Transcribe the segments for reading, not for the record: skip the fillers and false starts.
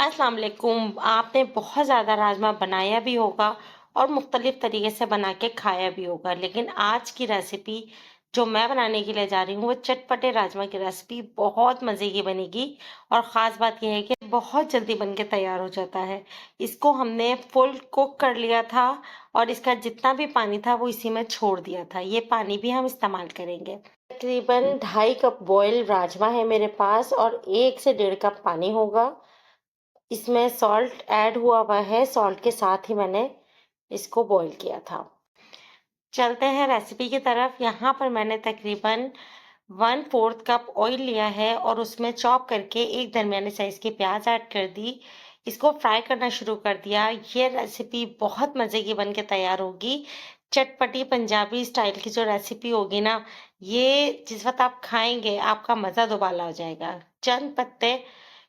अस्सलाम वालेकुम। आपने बहुत ज़्यादा राजमा बनाया भी होगा और मुख्तलिफ तरीके से बना के खाया भी होगा, लेकिन आज की रेसिपी जो मैं बनाने के लिए जा रही हूँ वो चटपटे राजमा की रेसिपी बहुत मज़े की बनेगी। और ख़ास बात यह है कि बहुत जल्दी बन के तैयार हो जाता है। इसको हमने फुल कुक कर लिया था और इसका जितना भी पानी था वो इसी में छोड़ दिया था। ये पानी भी हम इस्तेमाल करेंगे। तकरीबन 2.5 कप बॉयल राजमा है मेरे पास और 1 से 1.5 कप पानी होगा। इसमें सॉल्ट ऐड हुआ है, सॉल्ट के साथ ही मैंने इसको बॉईल किया था। चलते हैं रेसिपी की तरफ। यहाँ पर मैंने तकरीबन 1/4 कप ऑयल लिया है और उसमें चॉप करके एक दरमियाने साइज की प्याज ऐड कर दी। इसको फ्राई करना शुरू कर दिया। ये रेसिपी बहुत मज़े की बन के तैयार होगी। चटपटी पंजाबी स्टाइल की जो रेसिपी होगी ना, ये जिस वक्त आप खाएंगे आपका मज़ा दोबाला हो जाएगा। चंद पत्ते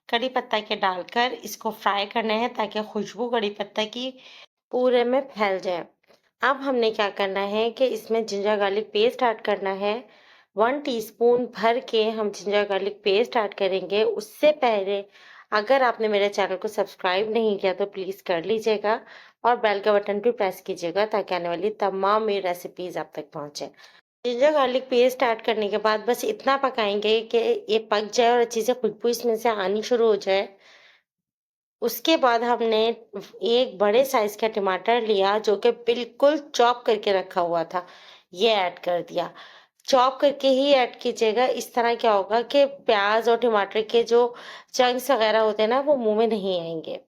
कड़ी पत्ता के डालकर इसको फ्राई करने हैं ताकि खुशबू कड़ी पत्ता की पूरे में फैल जाए। अब हमने क्या करना है कि इसमें जिंजर गार्लिक पेस्ट ऐड करना है। 1 टीस्पून भर के हम जिंजर गार्लिक पेस्ट ऐड करेंगे। उससे पहले अगर आपने मेरे चैनल को सब्सक्राइब नहीं किया तो प्लीज़ कर लीजिएगा और बेल का बटन भी प्रेस कीजिएगा ताकि आने वाली तमाम मेरी रेसिपीज़ आप तक पहुंचे। जिंजर गार्लिक पेस्ट ऐड करने के बाद बस इतना पकाएंगे कि ये पक जाए और अच्छी से खुशबू इसमें से आनी शुरू हो जाए। उसके बाद हमने एक बड़े साइज का टमाटर लिया जो कि बिल्कुल चॉप करके रखा हुआ था, ये ऐड कर दिया। चॉप करके ही ऐड कीजिएगा। इस तरह क्या होगा कि प्याज और टमाटर के जो चंक्स वगैरह होते हैं ना वो मुंह में नहीं आएंगे।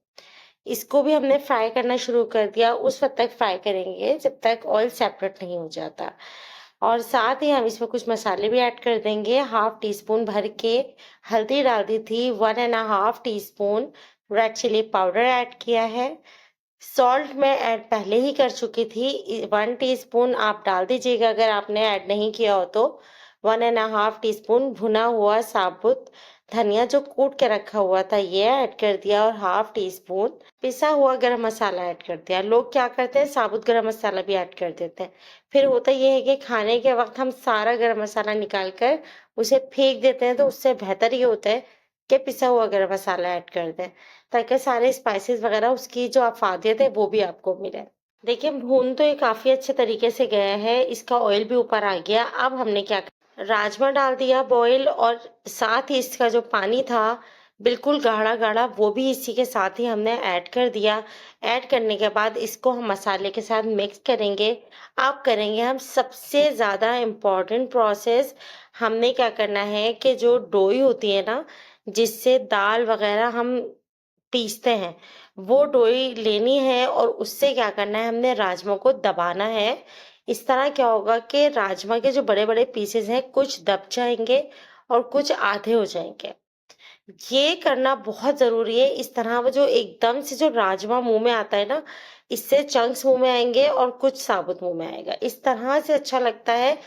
इसको भी हमने फ्राई करना शुरू कर दिया। उस वक्त तक फ्राई करेंगे जब तक ऑयल सेपरेट नहीं हो जाता। और साथ ही हम इसमें कुछ मसाले भी ऐड कर देंगे। 1/2 टीस्पून भर के हल्दी डाल दी थी। 1.5 teaspoon red chilli powder add किया है। सॉल्ट मैं ऐड पहले ही कर चुकी थी। 1 टीस्पून आप डाल दीजिएगा अगर आपने ऐड नहीं किया हो तो। 1.5 टीस्पून भुना हुआ साबुत धनिया जो कूट के रखा हुआ था ये ऐड कर दिया और 1/2 टीस्पून पिसा हुआ गरम मसाला ऐड कर दिया। लोग क्या करते हैं साबुत गरम मसाला भी ऐड कर देते हैं। फिर होता ये है कि खाने के वक्त हम सारा गरम मसाला निकाल कर उसे फेंक देते हैं, तो उससे बेहतर ये होता है कि पिसा हुआ गरम मसाला ऐड कर दें ताकि सारे स्पाइसेस वगैरह उसकी जो अफादियत है वो भी आपको मिले। देखिए भून तो ये काफी अच्छे तरीके से गया है, इसका ऑयल भी ऊपर आ गया। अब हमने क्या राजमा डाल दिया बॉईल और साथ ही इसका जो पानी था बिल्कुल गाढ़ा गाढ़ा वो भी इसी के साथ ही हमने ऐड कर दिया। ऐड करने के बाद इसको हम मसाले के साथ मिक्स करेंगे। अब करेंगे हम सबसे ज़्यादा इम्पोर्टेंट प्रोसेस। हमने क्या करना है कि जो डोई होती है ना जिससे दाल वगैरह हम पीसते हैं, वो डोई लेनी है और उससे क्या करना है हमने राजमा को दबाना है। इस तरह क्या होगा कि राजमा के जो बड़े बड़े पीसेस हैं कुछ दब जाएंगे और कुछ आधे हो जाएंगे। ये करना बहुत जरूरी है। इस तरह वो जो एकदम से जो राजमा मुंह में आता है ना, इससे चंक्स मुंह में आएंगे और कुछ साबुत मुंह में आएगा। इस तरह से अच्छा लगता है।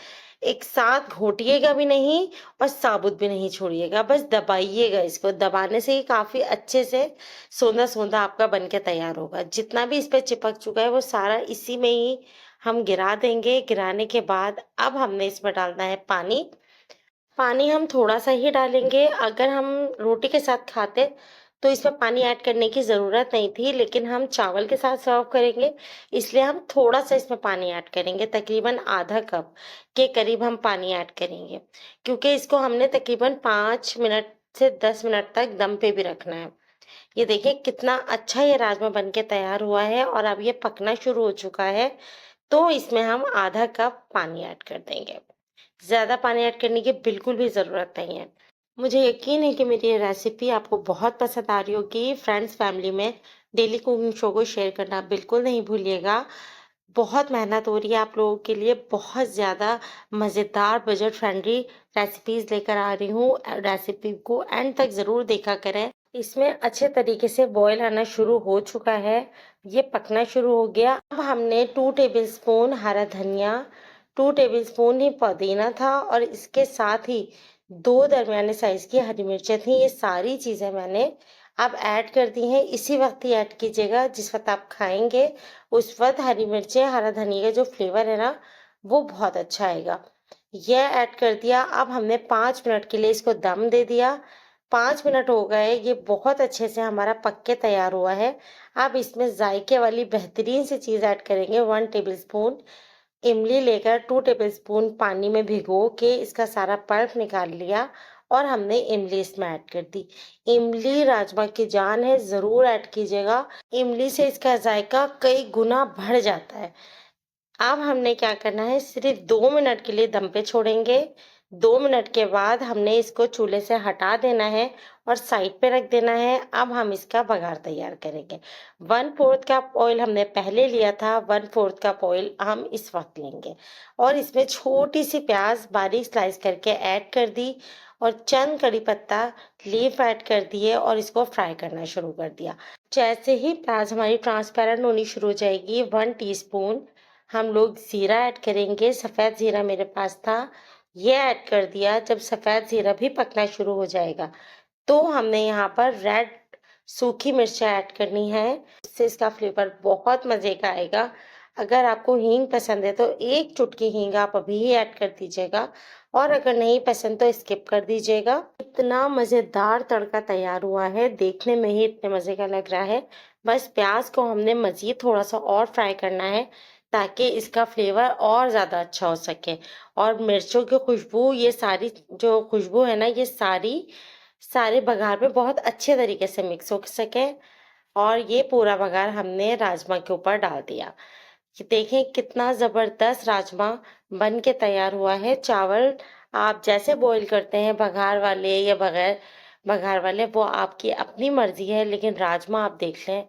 एक साथ घोटिएगा भी नहीं और साबुत भी नहीं छोड़िएगा, बस दबाइएगा। इसको दबाने से ही काफी अच्छे से सोंधा सोंधा आपका बन के तैयार होगा। जितना भी इस पे चिपक चुका है वो सारा इसी में ही हम गिरा देंगे। गिराने के बाद अब हमने इसमें डालना है पानी। पानी हम थोड़ा सा ही डालेंगे। अगर हम रोटी के साथ खाते तो इसमें पानी ऐड करने की ज़रूरत नहीं थी, लेकिन हम चावल के साथ सर्व करेंगे इसलिए हम थोड़ा सा इसमें पानी ऐड करेंगे। तकरीबन आधा कप के करीब हम पानी ऐड करेंगे क्योंकि इसको हमने तकरीबन 5 मिनट से 10 मिनट तक दम पे भी रखना है। ये देखिए कितना अच्छा ये राजमा बन के तैयार हुआ है और अब ये पकना शुरू हो चुका है। तो इसमें हम आधा कप पानी ऐड कर देंगे। ज़्यादा पानी ऐड करने की बिल्कुल भी ज़रूरत नहीं है। मुझे यकीन है कि मेरी ये रेसिपी आपको बहुत पसंद आ रही होगी। फ्रेंड्स फैमिली में डेली कुकिंग शो को शेयर करना बिल्कुल नहीं भूलिएगा। बहुत मेहनत हो रही है आप लोगों के लिए। बहुत ज़्यादा मज़ेदार बजट फ्रेंडली रेसिपीज़ लेकर आ रही हूँ। रेसिपी को एंड तक ज़रूर देखा करें। इसमें अच्छे तरीके से बॉयल आना शुरू हो चुका है, ये पकना शुरू हो गया। अब हमने 2 टेबलस्पून हरा धनिया, 2 टेबलस्पून ही पुदीना था और इसके साथ ही 2 दरमियाने साइज की हरी मिर्चें थी। ये सारी चीज़ें मैंने अब ऐड कर दी हैं। इसी वक्त ही ऐड कीजिएगा जिस वक्त आप खाएंगे। उस वक्त हरी मिर्चें हरा धनिया का जो फ्लेवर है ना वो बहुत अच्छा आएगा। यह ऐड कर दिया। अब हमने 5 मिनट के लिए इसको दम दे दिया। 5 मिनट हो गए, ये बहुत अच्छे से हमारा पक के तैयार हुआ है। अब इसमें जायके वाली बेहतरीन सी चीज़ ऐड करेंगे। 1 टेबलस्पून इमली लेकर 2 टेबलस्पून पानी में भिगो के इसका सारा पल्प निकाल लिया और हमने इमली इसमें ऐड कर दी। इमली राजमा की जान है, ज़रूर ऐड कीजिएगा। इमली से इसका जायका कई गुना बढ़ जाता है। अब हमने क्या करना है, सिर्फ 2 मिनट के लिए दम पे छोड़ेंगे। 2 मिनट के बाद हमने इसको चूल्हे से हटा देना है और साइड पे रख देना है। अब हम इसका बघार तैयार करेंगे। 1/4 कप ऑयल हमने पहले लिया था, 1/4 कप ऑयल हम इस वक्त लेंगे और इसमें छोटी सी प्याज बारीक स्लाइस करके ऐड कर दी और चंद कड़ी पत्ता लीफ ऐड कर दिए और इसको फ्राई करना शुरू कर दिया। जैसे ही प्याज हमारी ट्रांसपेरेंट होनी शुरू हो जाएगी, 1 टीस्पून हम लोग ज़ीरा ऐड करेंगे। सफ़ेद ज़ीरा मेरे पास था, ये ऐड कर दिया। जब सफ़ेद ज़ीरा भी पकना शुरू हो जाएगा तो हमने यहाँ पर रेड सूखी मिर्चा ऐड करनी है। इससे इसका फ्लेवर बहुत मज़े का आएगा। अगर आपको हींग पसंद है तो 1 चुटकी हींग आप अभी ही ऐड कर दीजिएगा और अगर नहीं पसंद तो स्किप कर दीजिएगा। इतना मज़ेदार तड़का तैयार हुआ है, देखने में ही इतने मज़े का लग रहा है। बस प्याज को हमने मज़ीद थोड़ा सा और फ्राई करना है ताकि इसका फ्लेवर और ज़्यादा अच्छा हो सके और मिर्चों की खुशबू, ये सारी जो खुशबू है ना, ये सारे बघार में बहुत अच्छे तरीके से मिक्स हो सके। और ये पूरा बघार हमने राजमा के ऊपर डाल दिया। कि देखें कितना ज़बरदस्त राजमा बन के तैयार हुआ है। चावल आप जैसे बॉईल करते हैं, बघार वाले या बगैर बघार वाले, वो आपकी अपनी मर्जी है, लेकिन राजमा आप देख लें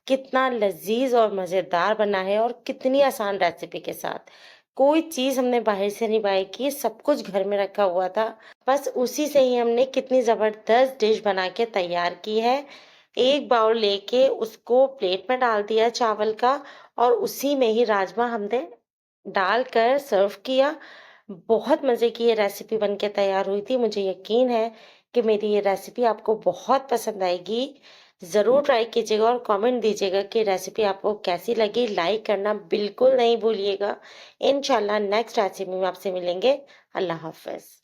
कितना लजीज और मज़ेदार बना है और कितनी आसान रेसिपी के साथ। कोई चीज़ हमने बाहर से नहीं बाय की, सब कुछ घर में रखा हुआ था। बस उसी से ही हमने कितनी ज़बरदस्त डिश बना के तैयार की है। एक बाउल लेके उसको प्लेट में डाल दिया चावल का और उसी में ही राजमा हमने डालकर सर्व किया। बहुत मज़े की ये रेसिपी बन के तैयार हुई थी। मुझे यकीन है कि मेरी ये रेसिपी आपको बहुत पसंद आएगी। ज़रूर ट्राई कीजिएगा और कमेंट दीजिएगा कि रेसिपी आपको कैसी लगी। लाइक करना बिल्कुल नहीं भूलिएगा। इंशाल्लाह नेक्स्ट रेसिपी में आपसे मिलेंगे। अल्लाह हाफ़िज़।